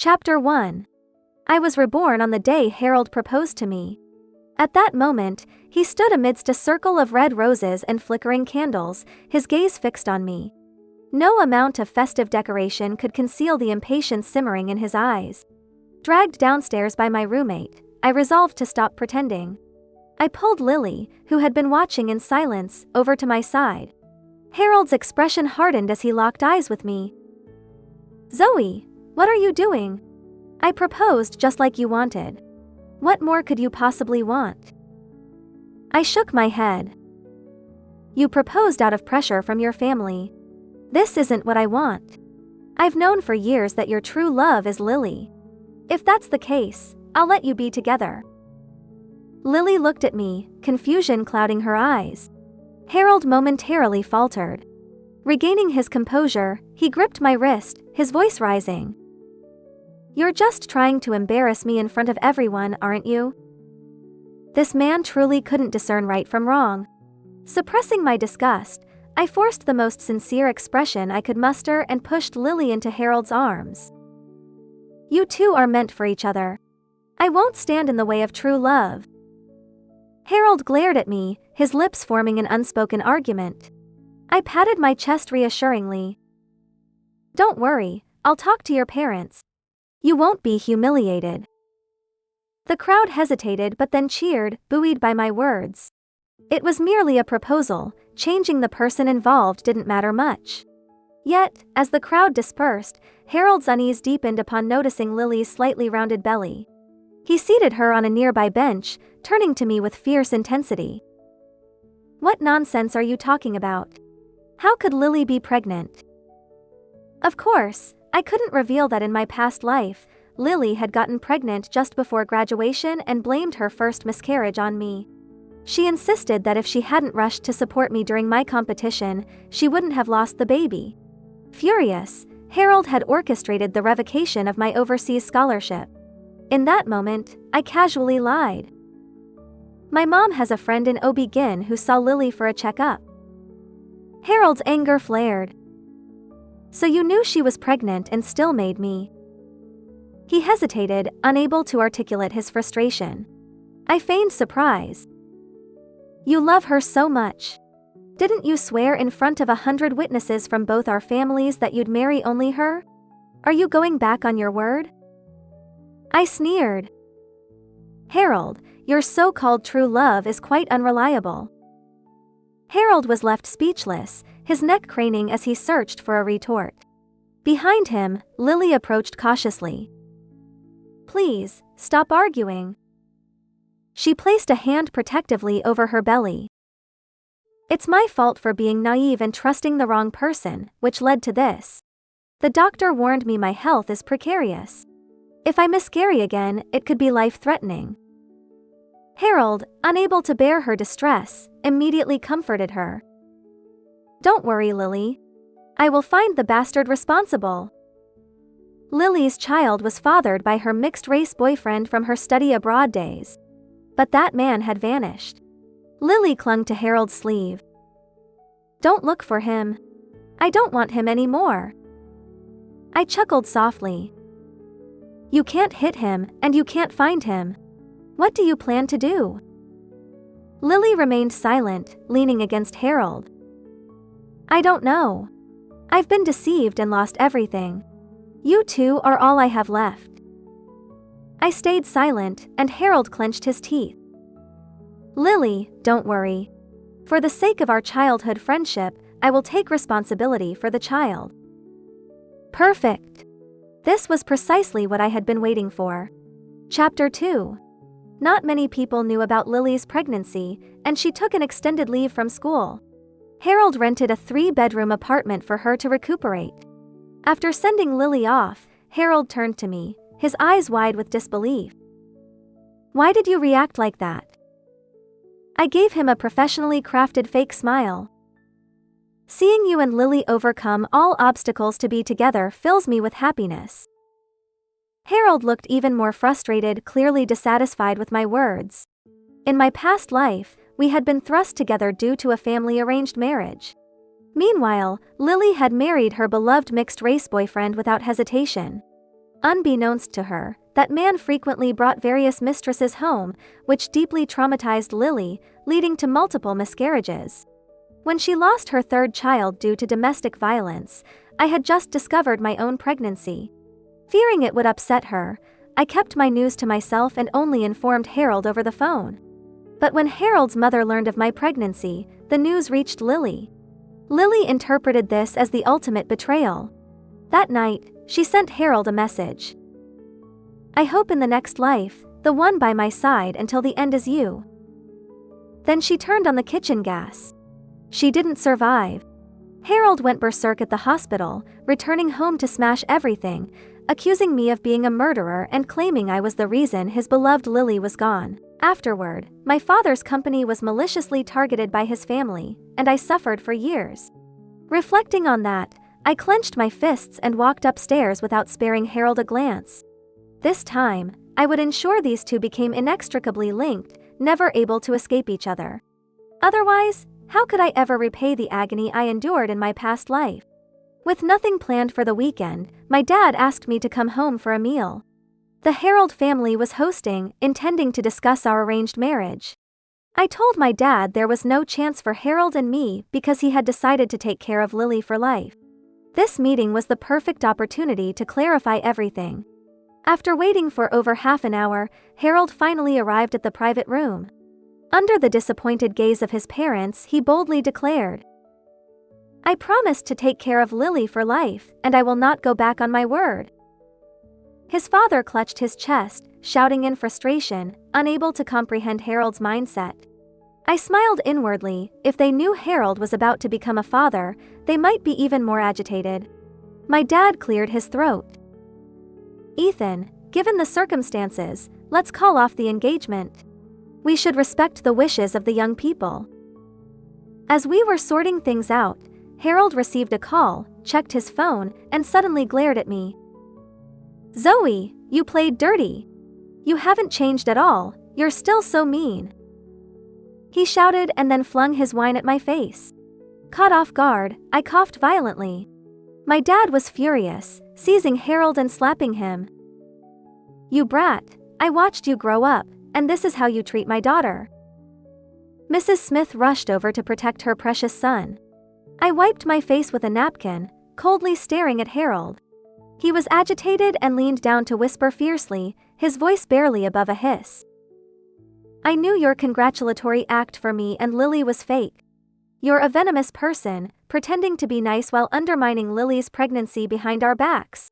Chapter 1. I was reborn on the day Harold proposed to me. At that moment, he stood amidst a circle of red roses and flickering candles, his gaze fixed on me. No amount of festive decoration could conceal the impatience simmering in his eyes. Dragged downstairs by my roommate, I resolved to stop pretending. I pulled Lily, who had been watching in silence, over to my side. Harold's expression hardened as he locked eyes with me. "Zoe, what are you doing? I proposed just like you wanted. What more could you possibly want?" I shook my head. "You proposed out of pressure from your family. This isn't what I want. I've known for years that your true love is Lily. If that's the case, I'll let you be together." Lily looked at me, confusion clouding her eyes. Harold momentarily faltered. Regaining his composure, he gripped my wrist, his voice rising. "You're just trying to embarrass me in front of everyone, aren't you?" This man truly couldn't discern right from wrong. Suppressing my disgust, I forced the most sincere expression I could muster and pushed Lily into Harold's arms. "You two are meant for each other. I won't stand in the way of true love." Harold glared at me, his lips forming an unspoken argument. I patted my chest reassuringly. "Don't worry, I'll talk to your parents. You won't be humiliated." The crowd hesitated but then cheered, buoyed by my words. It was merely a proposal, changing the person involved didn't matter much. Yet, as the crowd dispersed, Harold's unease deepened upon noticing Lily's slightly rounded belly. He seated her on a nearby bench, turning to me with fierce intensity. "What nonsense are you talking about? How could Lily be pregnant?" Of course, I couldn't reveal that in my past life, Lily had gotten pregnant just before graduation and blamed her first miscarriage on me. She insisted that if she hadn't rushed to support me during my competition, she wouldn't have lost the baby. Furious, Harold had orchestrated the revocation of my overseas scholarship. In that moment, I casually lied. "My mom has a friend in OB-GYN who saw Lily for a checkup." Harold's anger flared. "So you knew she was pregnant and still made me?" He hesitated, unable to articulate his frustration. I feigned surprise. "You love her so much. Didn't you swear in front of 100 witnesses from both our families that you'd marry only her? Are you going back on your word?" I sneered. "Harold, your so-called true love is quite unreliable." Harold was left speechless, his neck craning as he searched for a retort. Behind him, Lily approached cautiously. "Please, stop arguing." She placed a hand protectively over her belly. "It's my fault for being naive and trusting the wrong person, which led to this. The doctor warned me my health is precarious. If I miscarry again, it could be life-threatening." Harold, unable to bear her distress, immediately comforted her. "Don't worry, Lily. I will find the bastard responsible." Lily's child was fathered by her mixed-race boyfriend from her study abroad days. But that man had vanished. Lily clung to Harold's sleeve. "Don't look for him. I don't want him anymore." I chuckled softly. "You can't hit him, and you can't find him. What do you plan to do?" Lily remained silent, leaning against Harold. "I don't know. I've been deceived and lost everything. You two are all I have left." I stayed silent, and Harold clenched his teeth. "Lily, don't worry. For the sake of our childhood friendship, I will take responsibility for the child." Perfect. This was precisely what I had been waiting for. Chapter 2. Not many people knew about Lily's pregnancy, and she took an extended leave from school. Harold rented a 3-bedroom apartment for her to recuperate. After sending Lily off, Harold turned to me, his eyes wide with disbelief. "Why did you react like that?" I gave him a professionally crafted fake smile. "Seeing you and Lily overcome all obstacles to be together fills me with happiness." Harold looked even more frustrated, clearly dissatisfied with my words. In my past life, we had been thrust together due to a family-arranged marriage. Meanwhile, Lily had married her beloved mixed-race boyfriend without hesitation. Unbeknownst to her, that man frequently brought various mistresses home, which deeply traumatized Lily, leading to multiple miscarriages. When she lost her third child due to domestic violence, I had just discovered my own pregnancy. Fearing it would upset her, I kept my news to myself and only informed Harold over the phone. But when Harold's mother learned of my pregnancy, the news reached Lily. Lily interpreted this as the ultimate betrayal. That night, she sent Harold a message. "I hope in the next life, the one by my side until the end is you." Then she turned on the kitchen gas. She didn't survive. Harold went berserk at the hospital, returning home to smash everything, accusing me of being a murderer and claiming I was the reason his beloved Lily was gone. Afterward, my father's company was maliciously targeted by his family, and I suffered for years. Reflecting on that, I clenched my fists and walked upstairs without sparing Harold a glance. This time, I would ensure these two became inextricably linked, never able to escape each other. Otherwise, how could I ever repay the agony I endured in my past life? With nothing planned for the weekend, my dad asked me to come home for a meal. The Harold family was hosting, intending to discuss our arranged marriage. I told my dad there was no chance for Harold and me because he had decided to take care of Lily for life. This meeting was the perfect opportunity to clarify everything. After waiting for over half an hour, Harold finally arrived at the private room. Under the disappointed gaze of his parents, he boldly declared, "I promised to take care of Lily for life, and I will not go back on my word." His father clutched his chest, shouting in frustration, unable to comprehend Harold's mindset. I smiled inwardly. If they knew Harold was about to become a father, they might be even more agitated. My dad cleared his throat. "Ethan, given the circumstances, let's call off the engagement. We should respect the wishes of the young people." As we were sorting things out, Harold received a call, checked his phone, and suddenly glared at me. "Zoe, you played dirty. You haven't changed at all, you're still so mean." He shouted and then flung his wine at my face. Caught off guard, I coughed violently. My dad was furious, seizing Harold and slapping him. "You brat, I watched you grow up, and this is how you treat my daughter." Mrs. Smith rushed over to protect her precious son. I wiped my face with a napkin, coldly staring at Harold. He was agitated and leaned down to whisper fiercely, his voice barely above a hiss. "I knew your congratulatory act for me and Lily was fake. You're a venomous person, pretending to be nice while undermining Lily's pregnancy behind our backs."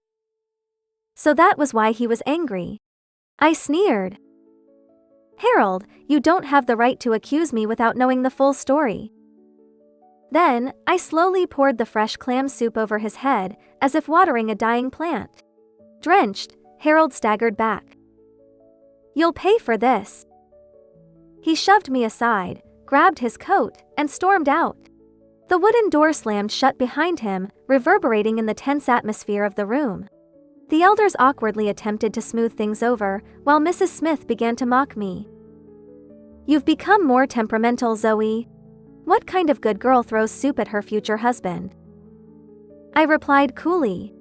So that was why he was angry. I sneered. "Harold, you don't have the right to accuse me without knowing the full story." Then, I slowly poured the fresh clam soup over his head, as if watering a dying plant. Drenched, Harold staggered back. "You'll pay for this." He shoved me aside, grabbed his coat, and stormed out. The wooden door slammed shut behind him, reverberating in the tense atmosphere of the room. The elders awkwardly attempted to smooth things over, while Mrs. Smith began to mock me. "You've become more temperamental, Zoe. What kind of good girl throws soup at her future husband?" I replied coolly.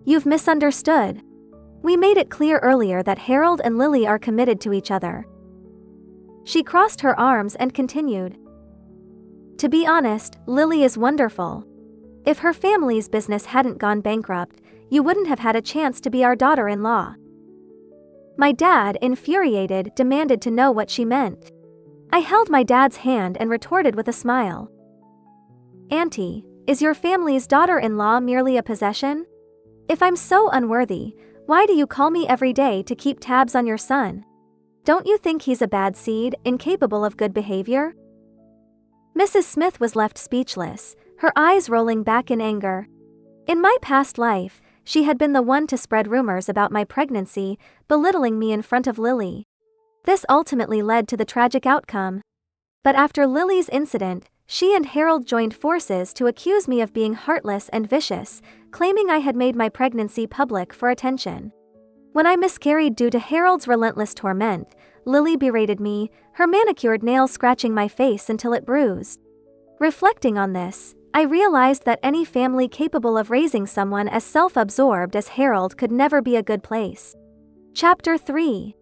"You've misunderstood. We made it clear earlier that Harold and Lily are committed to each other." She crossed her arms and continued. "To be honest, Lily is wonderful. If her family's business hadn't gone bankrupt, you wouldn't have had a chance to be our daughter-in-law." My dad, infuriated, demanded to know what she meant. I held my dad's hand and retorted with a smile. "Auntie, is your family's daughter-in-law merely a possession? If I'm so unworthy, why do you call me every day to keep tabs on your son? Don't you think he's a bad seed, incapable of good behavior?" Mrs. Smith was left speechless, her eyes rolling back in anger. In my past life, she had been the one to spread rumors about my pregnancy, belittling me in front of Lily. This ultimately led to the tragic outcome. But after Lily's incident, she and Harold joined forces to accuse me of being heartless and vicious, claiming I had made my pregnancy public for attention. When I miscarried due to Harold's relentless torment, Lily berated me, her manicured nails scratching my face until it bruised. Reflecting on this, I realized that any family capable of raising someone as self-absorbed as Harold could never be a good place. Chapter 3.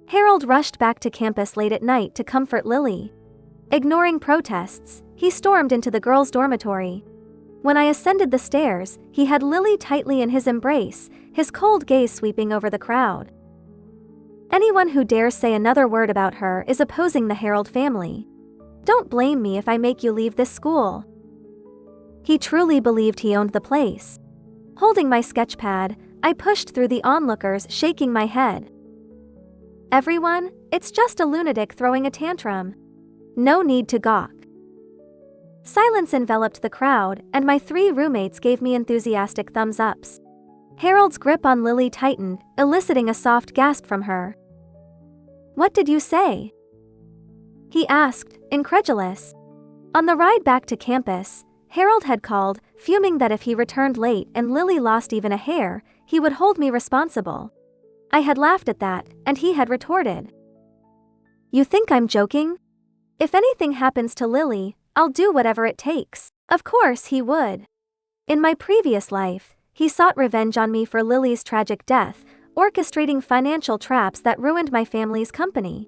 Harold rushed back to campus late at night to comfort Lily. Ignoring protests, he stormed into the girls' dormitory. When I ascended the stairs, he had Lily tightly in his embrace, his cold gaze sweeping over the crowd. Anyone who dares say another word about her is opposing the Harold family. Don't blame me if I make you leave this school. He truly believed he owned the place. Holding my sketchpad, I pushed through the onlookers, shaking my head. Everyone, it's just a lunatic throwing a tantrum. No need to gawk. Silence enveloped the crowd, and my 3 roommates gave me enthusiastic thumbs-ups. Harold's grip on Lily tightened, eliciting a soft gasp from her. "What did you say?" he asked, incredulous. On the ride back to campus, Harold had called, fuming that if he returned late and Lily lost even a hair, he would hold me responsible. I had laughed at that, and he had retorted. "You think I'm joking? If anything happens to Lily, I'll do whatever it takes." Of course he would. In my previous life, he sought revenge on me for Lily's tragic death, orchestrating financial traps that ruined my family's company.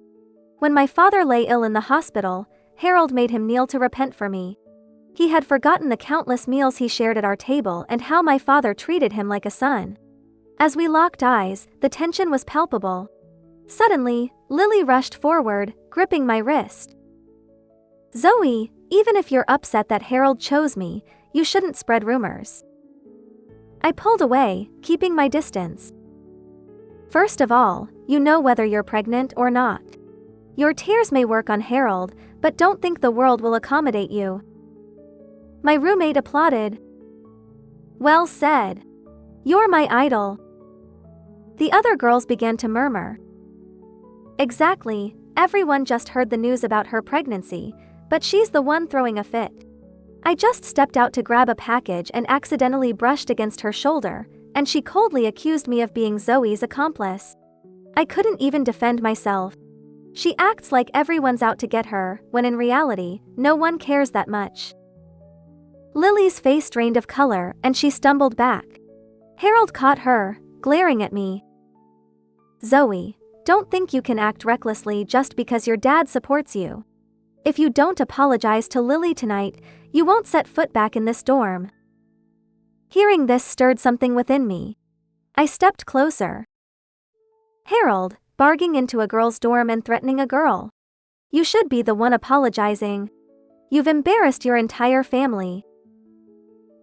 When my father lay ill in the hospital, Harold made him kneel to repent for me. He had forgotten the countless meals he shared at our table and how my father treated him like a son. As we locked eyes, the tension was palpable. Suddenly, Lily rushed forward, gripping my wrist. "Zoe, even if you're upset that Harold chose me, you shouldn't spread rumors." I pulled away, keeping my distance. "First of all, you know whether you're pregnant or not. Your tears may work on Harold, but don't think the world will accommodate you." My roommate applauded. "Well said. You're my idol." The other girls began to murmur. "Exactly, everyone just heard the news about her pregnancy, but she's the one throwing a fit." I just stepped out to grab a package and accidentally brushed against her shoulder, and she coldly accused me of being Zoe's accomplice. I couldn't even defend myself. She acts like everyone's out to get her, when in reality, no one cares that much. Lily's face drained of color, and she stumbled back. Harold caught her, glaring at me. "Zoe, don't think you can act recklessly just because your dad supports you. If you don't apologize to Lily tonight, you won't set foot back in this dorm." Hearing this stirred something within me. I stepped closer. "Harold, barging into a girl's dorm and threatening a girl. You should be the one apologizing. You've embarrassed your entire family."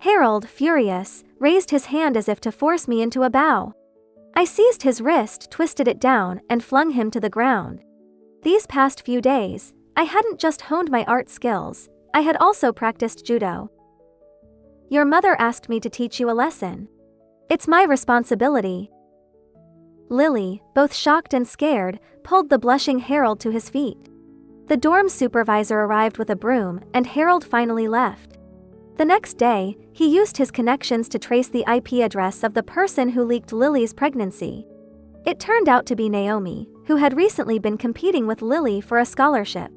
Harold, furious, raised his hand as if to force me into a bow. I seized his wrist, twisted it down, and flung him to the ground. These past few days, I hadn't just honed my art skills, I had also practiced judo. "Your mother asked me to teach you a lesson. It's my responsibility." Lily, both shocked and scared, pulled the blushing Harold to his feet. The dorm supervisor arrived with a broom, and Harold finally left. The next day, he used his connections to trace the IP address of the person who leaked Lily's pregnancy. It turned out to be Naomi, who had recently been competing with Lily for a scholarship.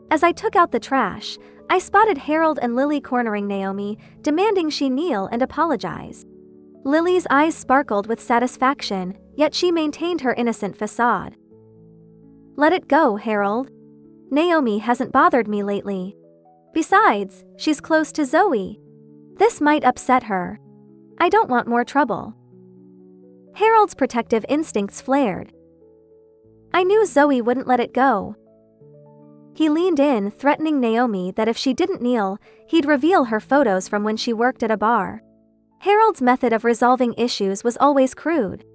As I took out the trash, I spotted Harold and Lily cornering Naomi, demanding she kneel and apologize. Lily's eyes sparkled with satisfaction, yet she maintained her innocent facade. "Let it go, Harold. Naomi hasn't bothered me lately. Besides, she's close to Zoe. This might upset her. I don't want more trouble." Harold's protective instincts flared. I knew Zoe wouldn't let it go. He leaned in, threatening Naomi that if she didn't kneel, he'd reveal her photos from when she worked at a bar. Harold's method of resolving issues was always crude.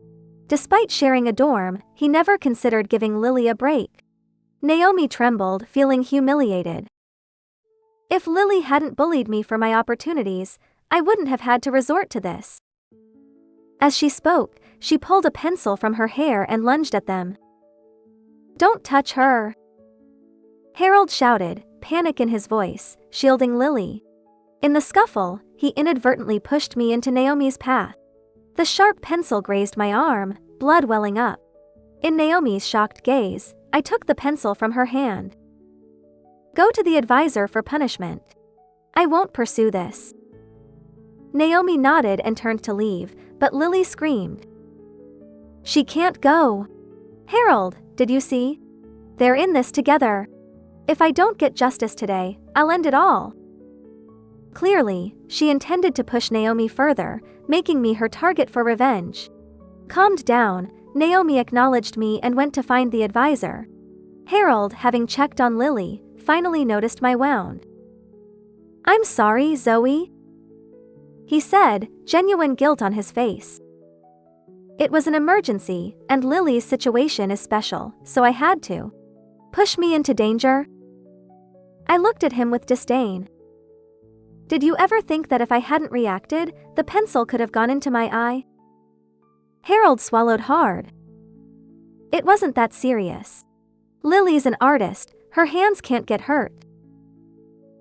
Despite sharing a dorm, he never considered giving Lily a break. Naomi trembled, feeling humiliated. If Lily hadn't bullied me for my opportunities, I wouldn't have had to resort to this. As she spoke, she pulled a pencil from her hair and lunged at them. "Don't touch her!" Harold shouted, panic in his voice, shielding Lily. In the scuffle, he inadvertently pushed me into Naomi's path. The sharp pencil grazed my arm, blood welling up. In Naomi's shocked gaze, I took the pencil from her hand. "Go to the advisor for punishment." I won't pursue this." Naomi nodded and turned to leave, but Lily screamed. "She can't go. Harold, did you see? They're in this together. If I don't get justice today, I'll end it all." Clearly, she intended to push Naomi further, making me her target for revenge. Calmed down, Naomi acknowledged me and went to find the advisor. Harold, having checked on Lily, finally noticed my wound. "I'm sorry, Zoe," he said, genuine guilt on his face. "It was an emergency, and Lily's situation is special, so I had to." "Push me into danger?" I looked at him with disdain. "Did you ever think that if I hadn't reacted, the pencil could have gone into my eye?" Harold swallowed hard. "It wasn't that serious. Lily's an artist, her hands can't get hurt."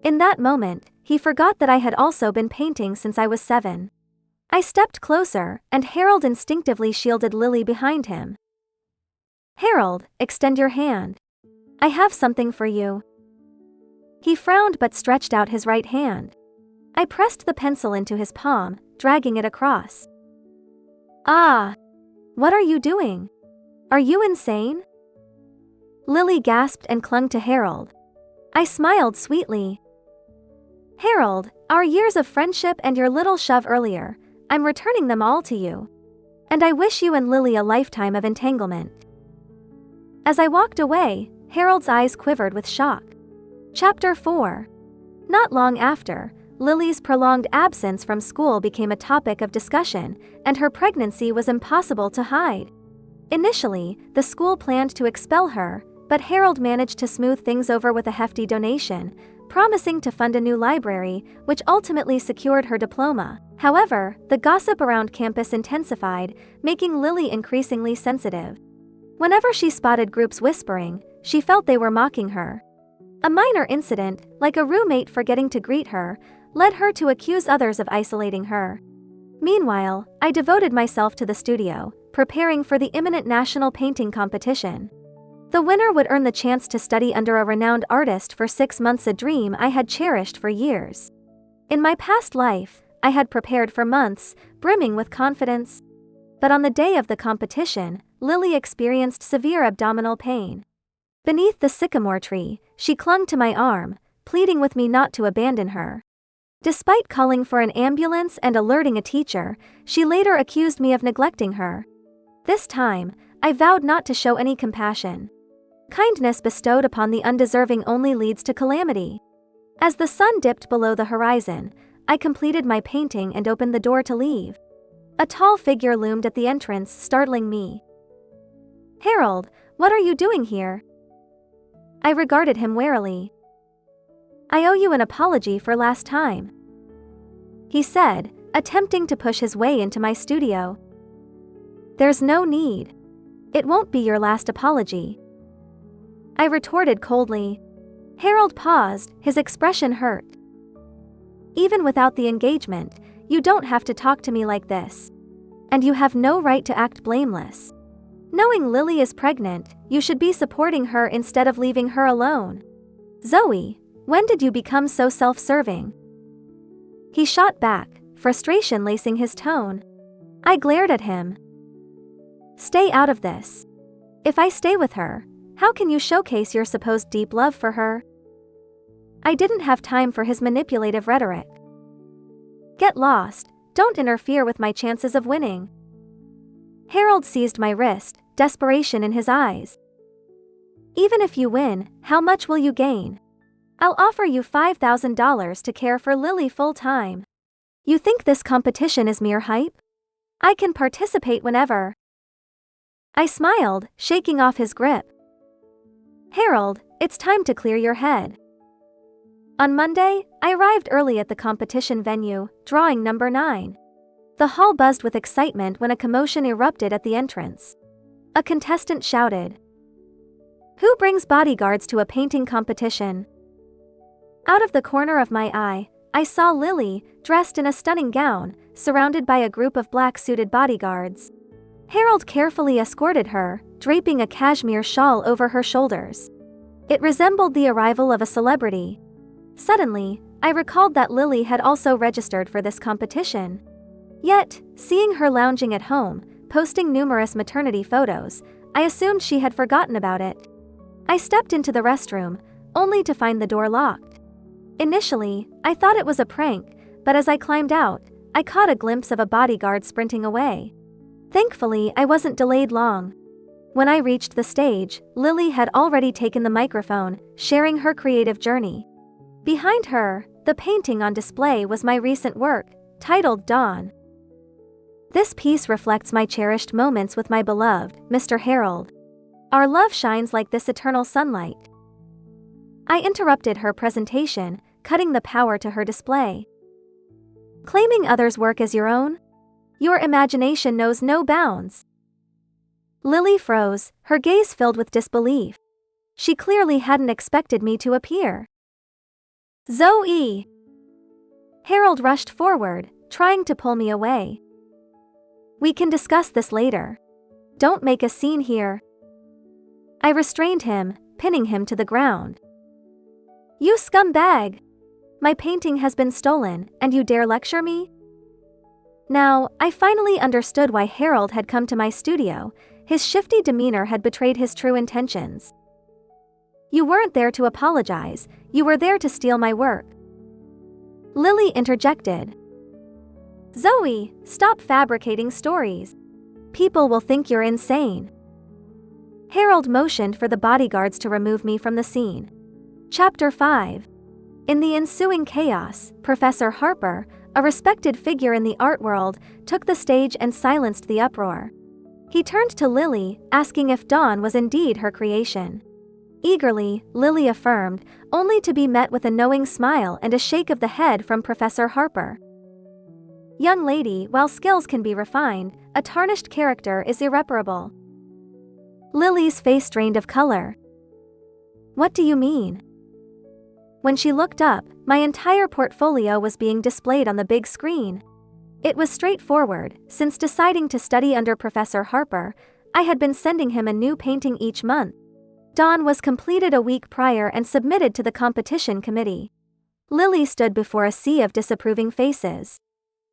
In that moment, he forgot that I had also been painting since I was 7. I stepped closer, and Harold instinctively shielded Lily behind him. "Harold, extend your hand. I have something for you." He frowned but stretched out his right hand. I pressed the pencil into his palm, dragging it across. "Ah! What are you doing? Are you insane?" Lily gasped and clung to Harold. I smiled sweetly. "Harold, our years of friendship and your little shove earlier, I'm returning them all to you. And I wish you and Lily a lifetime of entanglement." As I walked away, Harold's eyes quivered with shock. Chapter 4. Not long after, Lily's prolonged absence from school became a topic of discussion, and her pregnancy was impossible to hide. Initially, the school planned to expel her, but Harold managed to smooth things over with a hefty donation, promising to fund a new library, which ultimately secured her diploma. However, the gossip around campus intensified, making Lily increasingly sensitive. Whenever she spotted groups whispering, she felt they were mocking her. A minor incident, like a roommate forgetting to greet her, led her to accuse others of isolating her. Meanwhile, I devoted myself to the studio, preparing for the imminent national painting competition. The winner would earn the chance to study under a renowned artist for 6 months, a dream I had cherished for years. In my past life, I had prepared for months, brimming with confidence. But on the day of the competition, Lily experienced severe abdominal pain. Beneath the sycamore tree, she clung to my arm, pleading with me not to abandon her. Despite calling for an ambulance and alerting a teacher, she later accused me of neglecting her. This time, I vowed not to show any compassion. Kindness bestowed upon the undeserving only leads to calamity. As the sun dipped below the horizon, I completed my painting and opened the door to leave. A tall figure loomed at the entrance, startling me. "Harold, what are you doing here?" I regarded him warily. "I owe you an apology for last time," he said, attempting to push his way into my studio. "There's no need. It won't be your last apology," I retorted coldly. Harold paused, his expression hurt. "Even without the engagement, you don't have to talk to me like this. And you have no right to act blameless. Knowing Lily is pregnant, you should be supporting her instead of leaving her alone. Zoe, when did you become so self-serving?" He shot back, frustration lacing his tone. I glared at him. "Stay out of this. If I stay with her, how can you showcase your supposed deep love for her?" I didn't have time for his manipulative rhetoric. "Get lost, don't interfere with my chances of winning." Harold seized my wrist, desperation in his eyes. "Even if you win, how much will you gain? I'll offer you $5,000 to care for Lily full-time. You think this competition is mere hype? I can participate whenever." I smiled, shaking off his grip. "Harold, it's time to clear your head." On Monday, I arrived early at the competition venue, drawing number 9. The hall buzzed with excitement when a commotion erupted at the entrance. A contestant shouted, "Who brings bodyguards to a painting competition?" Out of the corner of my eye, I saw Lily, dressed in a stunning gown, surrounded by a group of black-suited bodyguards. Harold carefully escorted her, draping a cashmere shawl over her shoulders. It resembled the arrival of a celebrity. Suddenly, I recalled that Lily had also registered for this competition. Yet, seeing her lounging at home, posting numerous maternity photos, I assumed she had forgotten about it. I stepped into the restroom, only to find the door locked. Initially, I thought it was a prank, but as I climbed out, I caught a glimpse of a bodyguard sprinting away. Thankfully, I wasn't delayed long. When I reached the stage, Lily had already taken the microphone, sharing her creative journey. Behind her, the painting on display was my recent work, titled Dawn. This piece reflects my cherished moments with my beloved, Mr. Harold. Our love shines like this eternal sunlight. I interrupted her presentation, cutting the power to her display. Claiming others' work as your own? Your imagination knows no bounds. Lily froze, her gaze filled with disbelief. She clearly hadn't expected me to appear. Zoe! Harold rushed forward, trying to pull me away. We can discuss this later. Don't make a scene here. I restrained him, pinning him to the ground. You scumbag! My painting has been stolen, and you dare lecture me? Now, I finally understood why Harold had come to my studio. His shifty demeanor had betrayed his true intentions. You weren't there to apologize, you were there to steal my work. Lily interjected. Zoe, stop fabricating stories. People will think you're insane. Harold motioned for the bodyguards to remove me from the scene. Chapter 5. In the ensuing chaos, Professor Harper, a respected figure in the art world, took the stage and silenced the uproar. He turned to Lily, asking if Dawn was indeed her creation. Eagerly, Lily affirmed, only to be met with a knowing smile and a shake of the head from Professor Harper. Young lady, while skills can be refined, a tarnished character is irreparable. Lily's face drained of color. What do you mean? When she looked up, my entire portfolio was being displayed on the big screen. It was straightforward, since deciding to study under Professor Harper, I had been sending him a new painting each month. Dawn was completed a week prior and submitted to the competition committee. Lily stood before a sea of disapproving faces.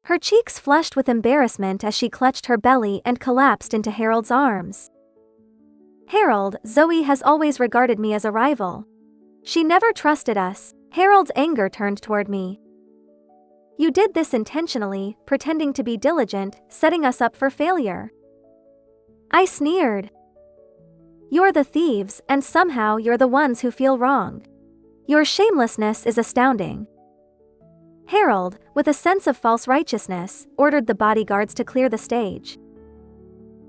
Her cheeks flushed with embarrassment as she clutched her belly and collapsed into Harold's arms. Harold, Zoe has always regarded me as a rival. She never trusted us. Harold's anger turned toward me. You did this intentionally, pretending to be diligent, setting us up for failure. I sneered. You're the thieves, and somehow you're the ones who feel wronged. Your shamelessness is astounding. Harold, with a sense of false righteousness, ordered the bodyguards to clear the stage.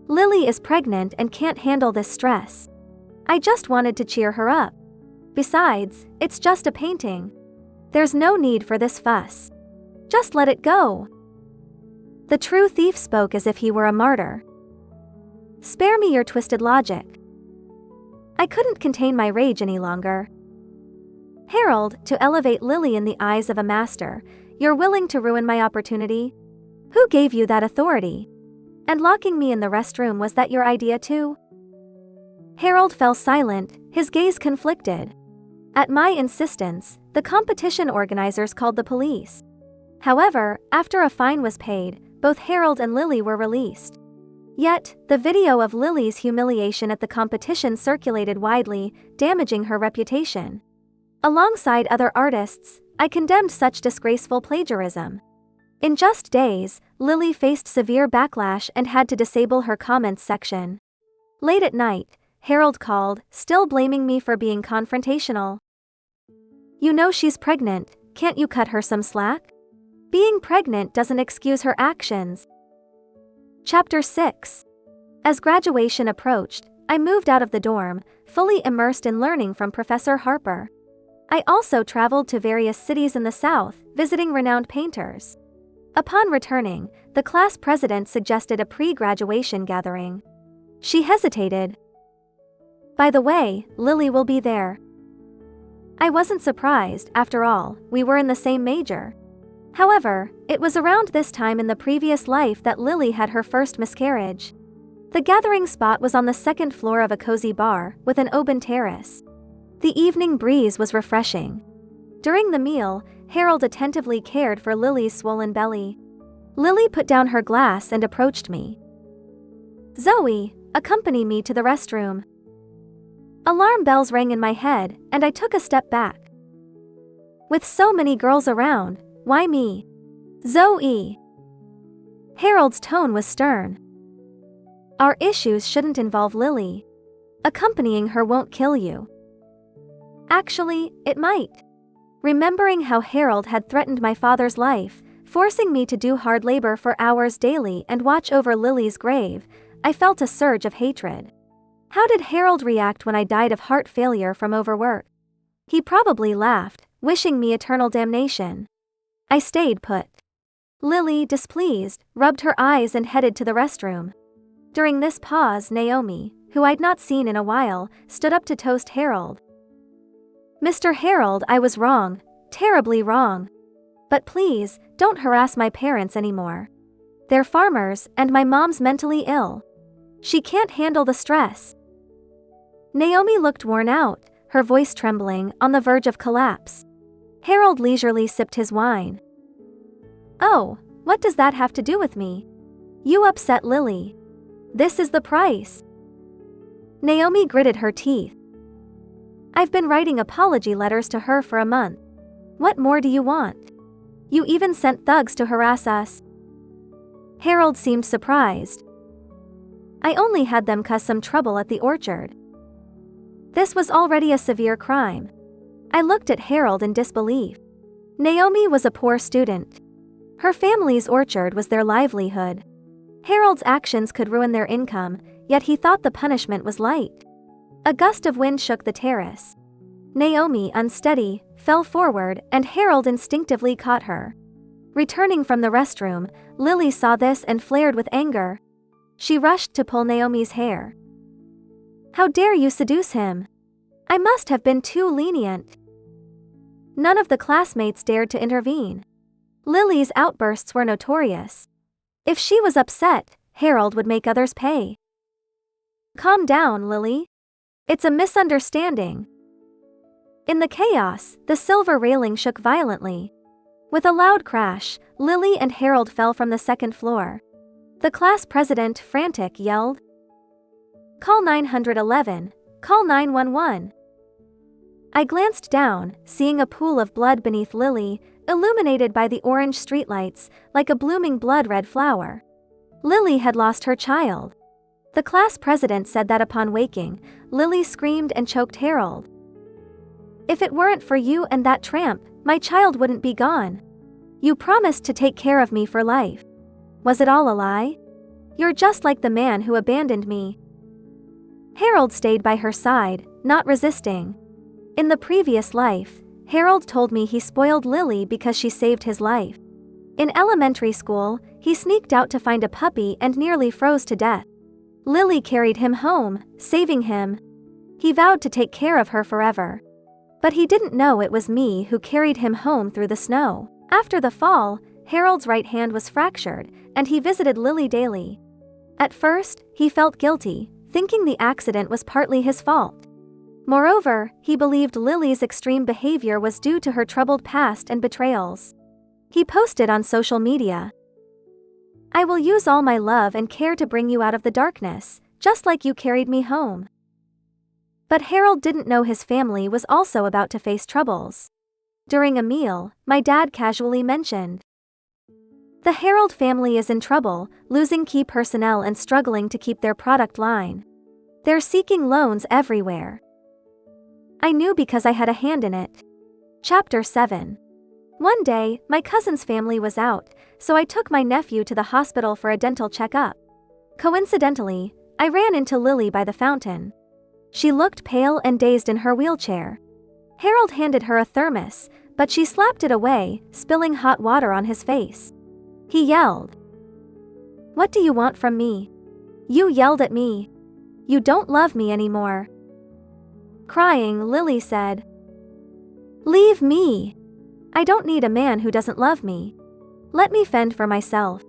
Lily is pregnant and can't handle this stress. I just wanted to cheer her up. Besides, it's just a painting. There's no need for this fuss. Just let it go. The true thief spoke as if he were a martyr. Spare me your twisted logic. I couldn't contain my rage any longer. Harold, to elevate Lily in the eyes of a master, you're willing to ruin my opportunity? Who gave you that authority? And locking me in the restroom, was that your idea too? Harold fell silent, his gaze conflicted. At my insistence, the competition organizers called the police. However, after a fine was paid, both Harold and Lily were released. Yet, the video of Lily's humiliation at the competition circulated widely, damaging her reputation. Alongside other artists, I condemned such disgraceful plagiarism. In just days, Lily faced severe backlash and had to disable her comments section. Late at night, Harold called, still blaming me for being confrontational. You know she's pregnant, can't you cut her some slack? Being pregnant doesn't excuse her actions. Chapter 6. As graduation approached, I moved out of the dorm, fully immersed in learning from Professor Harper. I also traveled to various cities in the South, visiting renowned painters. Upon returning, the class president suggested a pre-graduation gathering. She hesitated. By the way, Lily will be there. I wasn't surprised, after all, we were in the same major. However, it was around this time in the previous life that Lily had her first miscarriage. The gathering spot was on the second floor of a cozy bar, with an open terrace. The evening breeze was refreshing. During the meal, Harold attentively cared for Lily's swollen belly. Lily put down her glass and approached me. "Zoe, accompany me to the restroom." Alarm bells rang in my head, and I took a step back. With so many girls around, why me? "Zoe." Harold's tone was stern. "Our issues shouldn't involve Lily. Accompanying her won't kill you." Actually, it might. Remembering how Harold had threatened my father's life, forcing me to do hard labor for hours daily and watch over Lily's grave, I felt a surge of hatred. How did Harold react when I died of heart failure from overwork? He probably laughed, wishing me eternal damnation. I stayed put. Lily, displeased, rubbed her eyes and headed to the restroom. During this pause, Naomi, who I'd not seen in a while, stood up to toast Harold. "Mr. Harold, I was wrong, terribly wrong. But please, don't harass my parents anymore. They're farmers, and my mom's mentally ill. She can't handle the stress." Naomi looked worn out, her voice trembling, on the verge of collapse. Harold leisurely sipped his wine. "Oh, what does that have to do with me? You upset Lily. This is the price." Naomi gritted her teeth. "I've been writing apology letters to her for a month. What more do you want? You even sent thugs to harass us." Harold seemed surprised. "I only had them cause some trouble at the orchard." This was already a severe crime. I looked at Harold in disbelief. Naomi was a poor student. Her family's orchard was their livelihood. Harold's actions could ruin their income, yet he thought the punishment was light. A gust of wind shook the terrace. Naomi, unsteady, fell forward, and Harold instinctively caught her. Returning from the restroom, Lily saw this and flared with anger. She rushed to pull Naomi's hair. "How dare you seduce him? I must have been too lenient." None of the classmates dared to intervene. Lily's outbursts were notorious. If she was upset, Harold would make others pay. "Calm down, Lily. It's a misunderstanding." In the chaos, the silver railing shook violently. With a loud crash, Lily and Harold fell from the second floor. The class president, frantic, yelled, "Call 911, call 911. I glanced down, seeing a pool of blood beneath Lily, illuminated by the orange streetlights, like a blooming blood-red flower. Lily had lost her child. The class president said that upon waking, Lily screamed and choked Harold. "If it weren't for you and that tramp, my child wouldn't be gone. You promised to take care of me for life. Was it all a lie? You're just like the man who abandoned me." Harold stayed by her side, not resisting. In the previous life, Harold told me he spoiled Lily because she saved his life. In elementary school, he sneaked out to find a puppy and nearly froze to death. Lily carried him home, saving him. He vowed to take care of her forever. But he didn't know it was me who carried him home through the snow. After the fall, Harold's right hand was fractured, and he visited Lily daily. At first, he felt guilty, thinking the accident was partly his fault. Moreover, he believed Lily's extreme behavior was due to her troubled past and betrayals. He posted on social media, "I will use all my love and care to bring you out of the darkness, just like you carried me home." But Harold didn't know his family was also about to face troubles. During a meal, my dad casually mentioned, "The Harold family is in trouble, losing key personnel and struggling to keep their product line. They're seeking loans everywhere." I knew because I had a hand in it. Chapter 7. One day, my cousin's family was out, so I took my nephew to the hospital for a dental checkup. Coincidentally, I ran into Lily by the fountain. She looked pale and dazed in her wheelchair. Harold handed her a thermos, but she slapped it away, spilling hot water on his face. He yelled, "What do you want from me? You yelled at me. You don't love me anymore." Crying, Lily said, "Leave me. I don't need a man who doesn't love me. Let me fend for myself."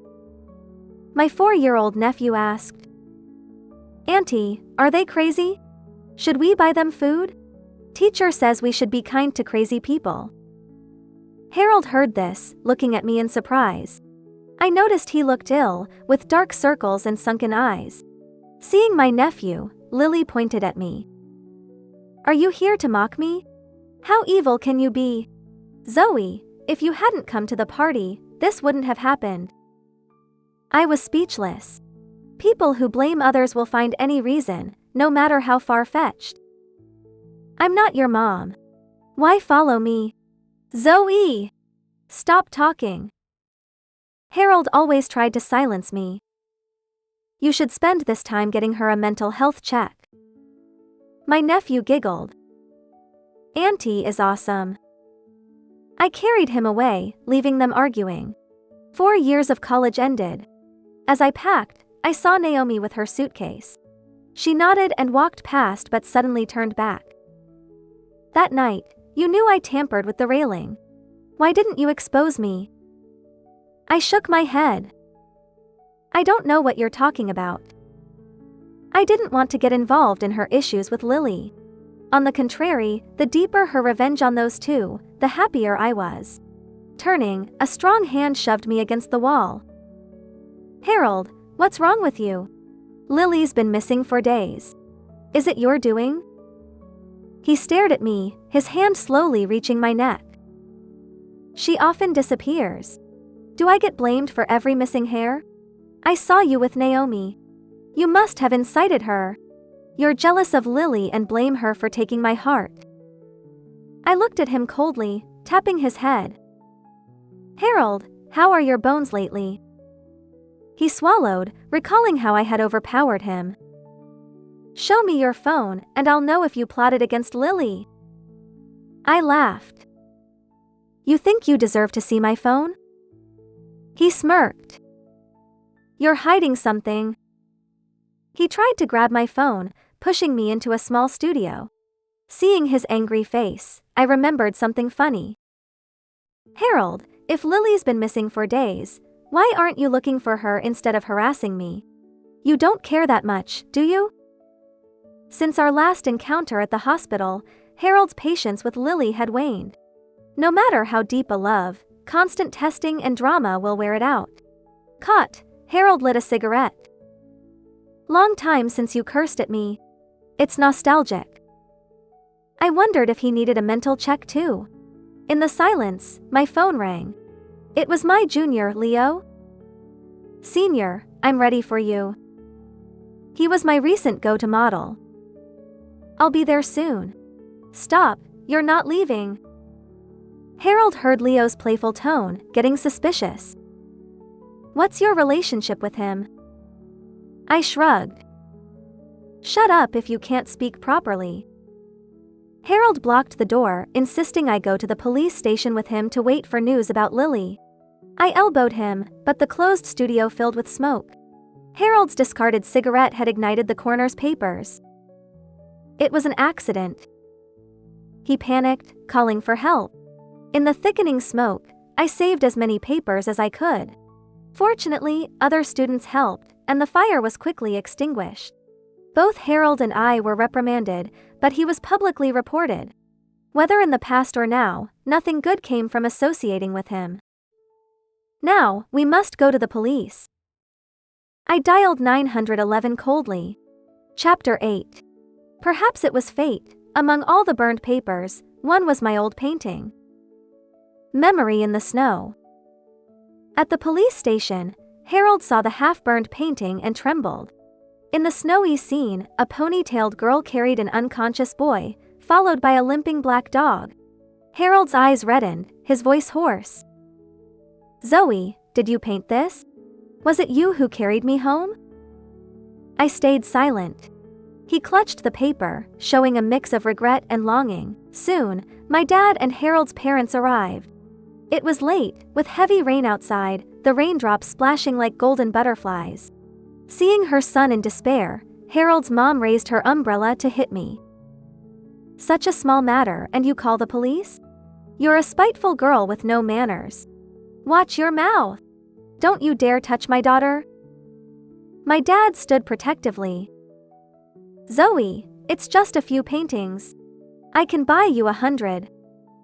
My 4-year-old nephew asked, "Auntie, are they crazy? Should we buy them food? Teacher says we should be kind to crazy people." Harold heard this, looking at me in surprise. I noticed he looked ill, with dark circles and sunken eyes. Seeing my nephew, Lily pointed at me. "Are you here to mock me? How evil can you be? Zoe, if you hadn't come to the party, this wouldn't have happened." I was speechless. People who blame others will find any reason, no matter how far-fetched. "I'm not your mom. Why follow me? Zoe! Stop talking." Harold always tried to silence me. "You should spend this time getting her a mental health check." My nephew giggled. "Auntie is awesome." I carried him away, leaving them arguing. 4 years of college ended. As I packed, I saw Naomi with her suitcase. She nodded and walked past but suddenly turned back. "That night, you knew I tampered with the railing. Why didn't you expose me?" I shook my head. "I don't know what you're talking about." I didn't want to get involved in her issues with Lily. On the contrary, the deeper her revenge on those two, the happier I was. Turning, a strong hand shoved me against the wall. "Harold, what's wrong with you? Lily's been missing for days. Is it your doing?" He stared at me, his hand slowly reaching my neck. "She often disappears. Do I get blamed for every missing hair? I saw you with Naomi. You must have incited her. You're jealous of Lily and blame her for taking my heart." I looked at him coldly, tapping his head. "Harold, how are your bones lately?" He swallowed, recalling how I had overpowered him. "Show me your phone, and I'll know if you plotted against Lily." I laughed. "You think you deserve to see my phone?" He smirked. "You're hiding something." He tried to grab my phone, pushing me into a small studio. Seeing his angry face, I remembered something funny. "Harold, if Lily's been missing for days, why aren't you looking for her instead of harassing me? You don't care that much, do you?" Since our last encounter at the hospital, Harold's patience with Lily had waned. No matter how deep a love, constant testing and drama will wear it out. Caught, Harold lit a cigarette. "Long time since you cursed at me. It's nostalgic." I wondered if he needed a mental check too. In the silence, my phone rang. It was my junior, Leo. "Senior, I'm ready for you." He was my recent go-to model. "I'll be there soon." "Stop, you're not leaving." Harold heard Leo's playful tone, getting suspicious. "What's your relationship with him?" I shrugged. "Shut up if you can't speak properly." Harold blocked the door, insisting I go to the police station with him to wait for news about Lily. I elbowed him, but the closed studio filled with smoke. Harold's discarded cigarette had ignited the coroner's papers. It was an accident. He panicked, calling for help. In the thickening smoke, I saved as many papers as I could. Fortunately, other students helped, and the fire was quickly extinguished. Both Harold and I were reprimanded, but he was publicly reported. Whether in the past or now, nothing good came from associating with him. "Now, we must go to the police." I dialed 911 coldly. Chapter 8. Perhaps it was fate. Among all the burned papers, one was my old painting. Memory in the Snow. At the police station, Harold saw the half-burned painting and trembled. In the snowy scene, a ponytailed girl carried an unconscious boy, followed by a limping black dog. Harold's eyes reddened, his voice hoarse. "Zoe, did you paint this? Was it you who carried me home?" I stayed silent. He clutched the paper, showing a mix of regret and longing. Soon, my dad and Harold's parents arrived. It was late, with heavy rain outside, the raindrops splashing like golden butterflies. Seeing her son in despair, Harold's mom raised her umbrella to hit me. "Such a small matter and you call the police? You're a spiteful girl with no manners. Watch your mouth. Don't you dare touch my daughter." My dad stood protectively. "Zoe, it's just a few paintings. I can buy you 100.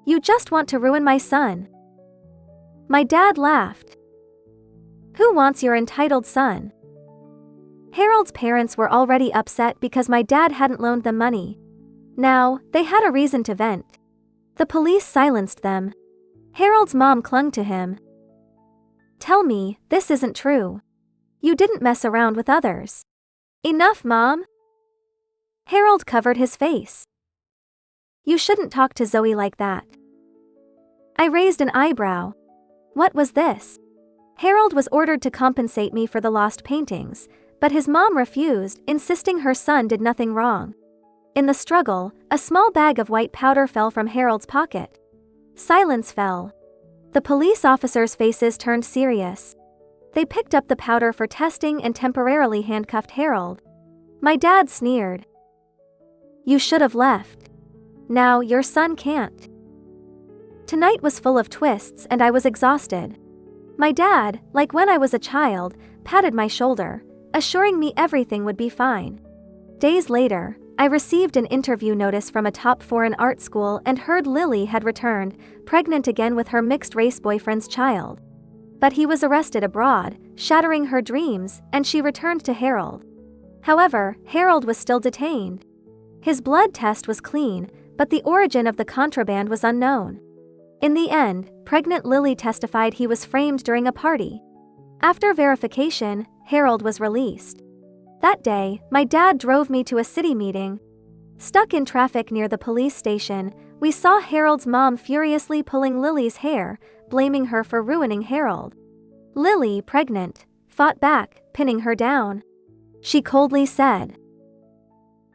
You just want to ruin my son." My dad laughed. Who wants your entitled son? Harold's parents were already upset because my dad hadn't loaned them money. Now, they had a reason to vent. The police silenced them. Harold's mom clung to him. Tell me, this isn't true. You didn't mess around with others. Enough, Mom. Harold covered his face. You shouldn't talk to Zoe like that. I raised an eyebrow. What was this? Harold was ordered to compensate me for the lost paintings, but his mom refused, insisting her son did nothing wrong. In the struggle, a small bag of white powder fell from Harold's pocket. Silence fell. The police officers' faces turned serious. They picked up the powder for testing and temporarily handcuffed Harold. My dad sneered. You should have left. Now your son can't. Tonight was full of twists and I was exhausted. My dad, like when I was a child, patted my shoulder, assuring me everything would be fine. Days later, I received an interview notice from a top foreign art school and heard Lily had returned, pregnant again with her mixed-race boyfriend's child. But he was arrested abroad, shattering her dreams, and she returned to Harold. However, Harold was still detained. His blood test was clean, but the origin of the contraband was unknown. In the end, pregnant Lily testified he was framed during a party. After verification, Harold was released. That day, my dad drove me to a city meeting. Stuck in traffic near the police station, we saw Harold's mom furiously pulling Lily's hair, blaming her for ruining Harold. Lily, pregnant, fought back, pinning her down. She coldly said,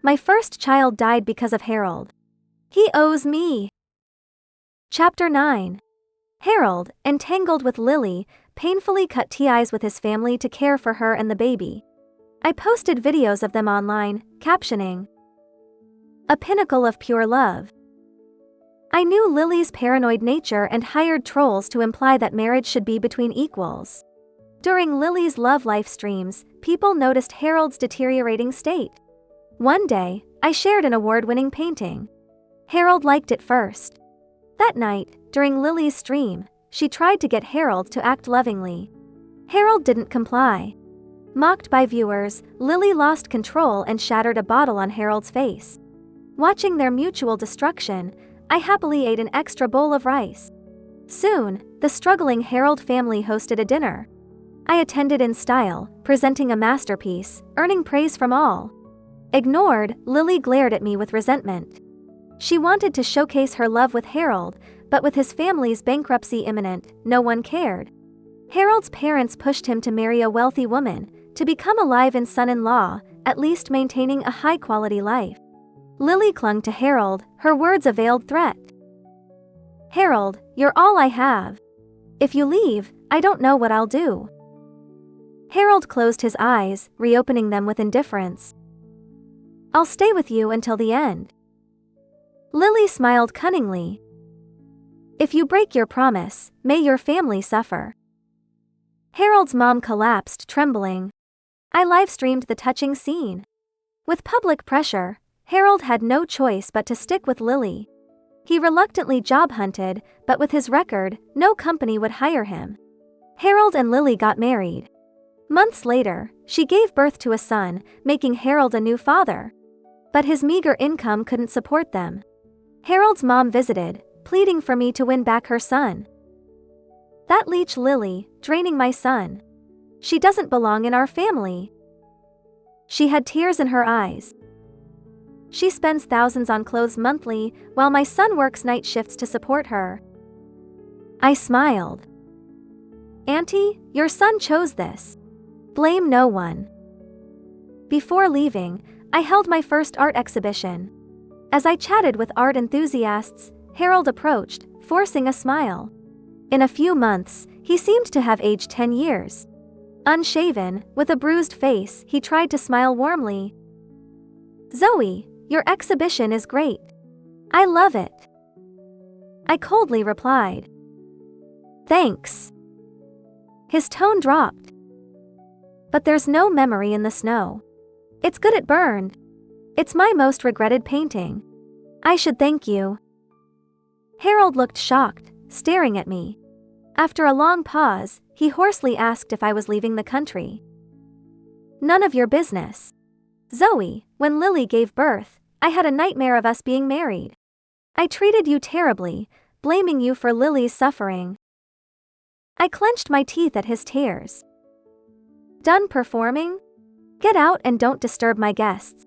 "My first child died because of Harold. He owes me." Chapter 9. Harold, entangled with Lily, painfully cut ties with his family to care for her and the baby. I posted videos of them online, captioning, "A pinnacle of pure love." I knew Lily's paranoid nature and hired trolls to imply that marriage should be between equals. During Lily's love life streams, people noticed Harold's deteriorating state. One day, I shared an award-winning painting. Harold liked it first. That night, during Lily's stream, she tried to get Harold to act lovingly. Harold didn't comply. Mocked by viewers, Lily lost control and shattered a bottle on Harold's face. Watching their mutual destruction, I happily ate an extra bowl of rice. Soon, the struggling Harold family hosted a dinner. I attended in style, presenting a masterpiece, earning praise from all. Ignored, Lily glared at me with resentment. She wanted to showcase her love with Harold, but with his family's bankruptcy imminent, no one cared. Harold's parents pushed him to marry a wealthy woman, to become a live-in son-in-law, at least maintaining a high-quality life. Lily clung to Harold, her words a veiled threat. "Harold, you're all I have. If you leave, I don't know what I'll do." Harold closed his eyes, reopening them with indifference. "I'll stay with you until the end." Lily smiled cunningly. "If you break your promise, may your family suffer." Harold's mom collapsed, trembling. I live-streamed the touching scene. With public pressure, Harold had no choice but to stick with Lily. He reluctantly job-hunted, but with his record, no company would hire him. Harold and Lily got married. Months later, she gave birth to a son, making Harold a new father. But his meager income couldn't support them. Harold's mom visited, pleading for me to win back her son. "That leech Lily, draining my son. She doesn't belong in our family." She had tears in her eyes. "She spends thousands on clothes monthly, while my son works night shifts to support her." I smiled. "Auntie, your son chose this. Blame no one." Before leaving, I held my first art exhibition. As I chatted with art enthusiasts, Harold approached, forcing a smile. In a few months, he seemed to have aged 10 years. Unshaven, with a bruised face, he tried to smile warmly. "Zoe, your exhibition is great. I love it." I coldly replied, "Thanks." His tone dropped. "But there's no memory in the snow. It's good it burned. It's my most regretted painting. I should thank you." Harold looked shocked, staring at me. After a long pause, he hoarsely asked if I was leaving the country. None of your business. Zoe, when Lily gave birth, I had a nightmare of us being married. I treated you terribly, blaming you for Lily's suffering. I clenched my teeth at his tears. Done performing? Get out and don't disturb my guests.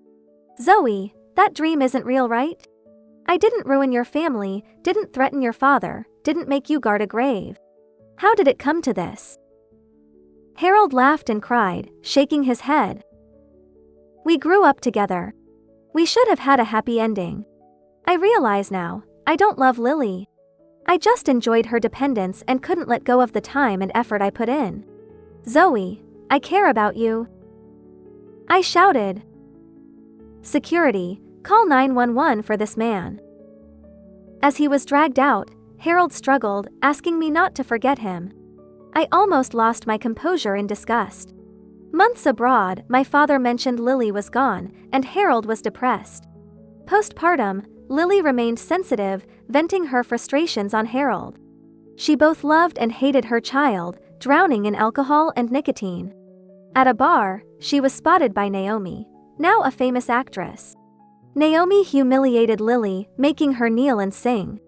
Zoe, that dream isn't real, right? I didn't ruin your family, didn't threaten your father, didn't make you guard a grave. How did it come to this? Harold laughed and cried, shaking his head. We grew up together. We should have had a happy ending. I realize now, I don't love Lily. I just enjoyed her dependence and couldn't let go of the time and effort I put in. Zoe, I care about you. I shouted. Security, call 911 for this man. As he was dragged out, Harold struggled, asking me not to forget him. I almost lost my composure in disgust. Months abroad, my father mentioned Lily was gone, and Harold was depressed. Postpartum, Lily remained sensitive, venting her frustrations on Harold. She both loved and hated her child, drowning in alcohol and nicotine. At a bar, she was spotted by Naomi, now a famous actress. Naomi humiliated Lily, making her kneel and sing.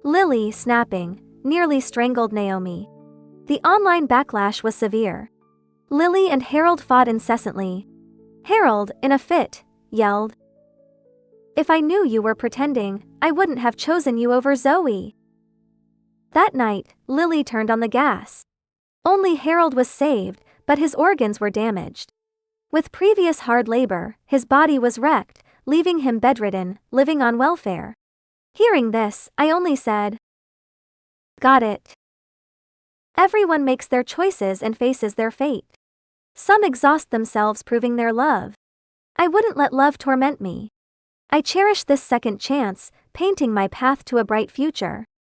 Lily, snapping, nearly strangled Naomi. The online backlash was severe. Lily and Harold fought incessantly. Harold, in a fit, yelled, "If I knew you were pretending, I wouldn't have chosen you over Zoe." That night, Lily turned on the gas. Only Harold was saved, but his organs were damaged. With previous hard labor, his body was wrecked, leaving him bedridden, living on welfare. Hearing this, I only said, "Got it." Everyone makes their choices and faces their fate. Some exhaust themselves proving their love. I wouldn't let love torment me. I cherish this second chance, painting my path to a bright future.